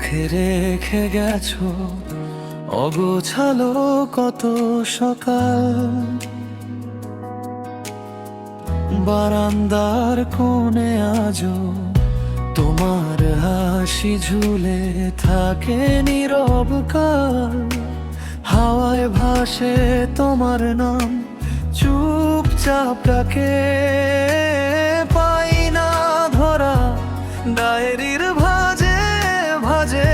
মুখে রেখে গেছো অগোছালো কত সকাল। বারান্দার কোণে আজও তোমার হাসি ঝুলে থাকে নীরব কাল। হাওয়ায় ভাসে তোমার নাম, চুপচাপ ডাকে, পাই না ধরা ডায়েরির ভাজে ভাজে।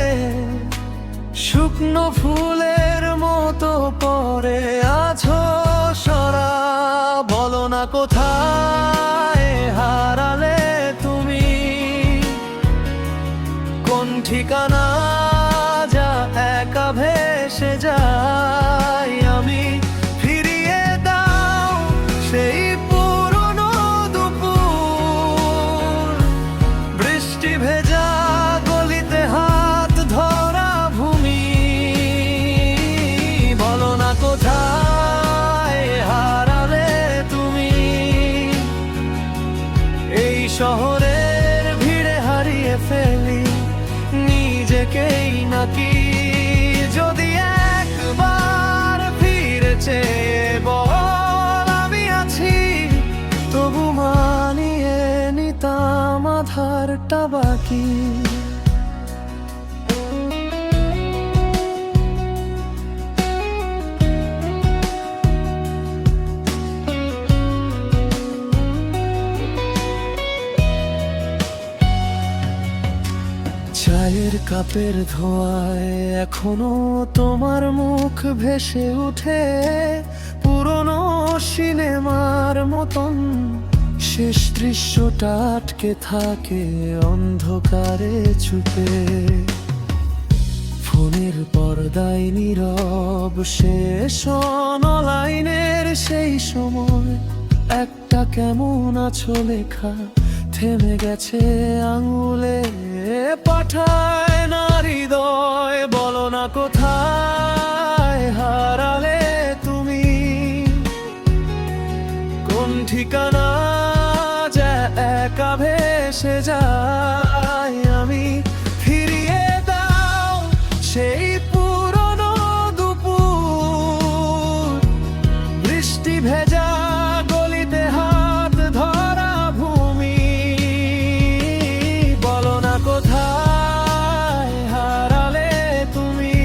শুকনো ফুলের মতো পড়ে আছো সরা, বলো না কোথায় হারালে তুমি, কোন ঠিকানা যা একা ভেসে যাই আমি। ফিরিয়ে দাও সেই পুরনো দুপুর, বৃষ্টি ভেজা গলিতে হাত ধরা ভূমি। বলো না কোথায় হারালে তুমি, এই শহরের ভিড়ে হারিয়ে ফেলি নিজেকেই নাকি। যদি একবার ফিরে চেয়ে বল আমি আছি, তবু মানিয়ে নিতাম আধারটা বাকি। চায়ের কাপের ধোঁয়ায় এখনো তোমার মুখ ভেসে ওঠে, পুরনো সিনেমার মতন শেষ দৃশ্যটা আটকে থাকে অন্ধকারে চুপে। ফোনের পর্দায় নীরব শেষ অনলাইনের সেই সময়, একটা কেমন আছো লেখা থেমে গেছে আঙুলে, পাঠায় না হৃদয়। বলো না কোথায় হারালে তুমি, কোন ঠিকানা যা একা ভেসে যাই আমি। ফিরিয়ে দাও সেই পুরনো দুপুর, বৃষ্টি ভেজা গলিতে হাত ধরা ভূমি। বলো না কোথায় হারালে তুমি,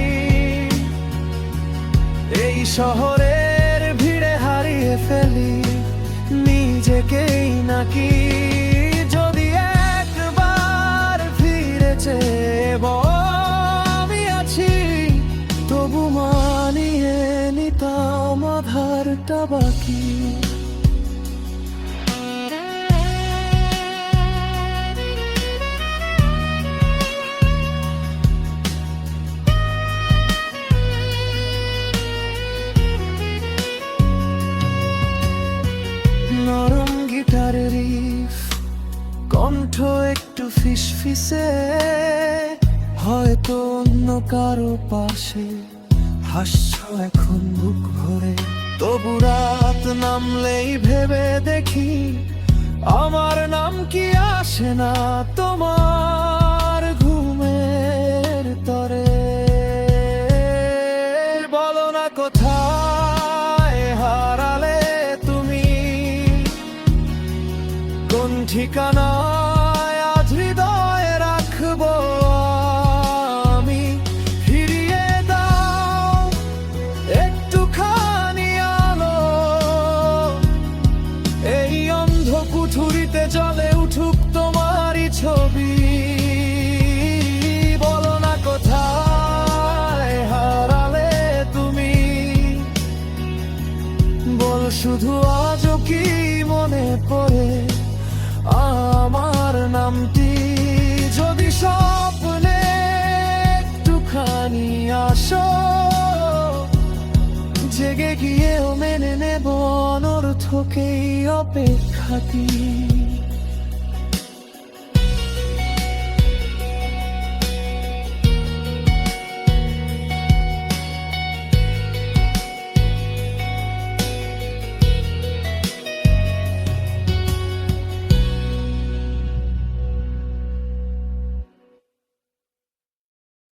এই শহরের ভিড়ে হারিয়ে ফেলি নিজেকেই নাকি। যদি একবার ফিরে চেয়ে আমি আছি, তবু মানিয়ে নিতাম আধারটা বাকি। নরম গিটারের রিফ, কণ্ঠ একটু ফিসফিসে, হয়তো অন্য কারো পাশে হাসছো এখন বুক ভরে। তবু রাত নামলেই ভেবে দেখি আমার নাম কি আসে না তোমার ঘুমের তরে। বলো না কোথায় হারালে তুমি, কোন ঠিকানায় আজ হৃদয়ে রাখবো আমি। ফিরিয়ে দাও একটুখানি আলো, এই অন্ধ কুঠুরিতে জ্বলে উঠুক তোমারই ছবি। বলো না কোথায় হারালে তুমি, বল শুধু আজও কি মনে পড়ে আমার নামটি। যদি স্বপ্নে একটুখানি আসো, জেগে গিয়েও মেনে নেব অনর্থকেই অপেক্ষাটি।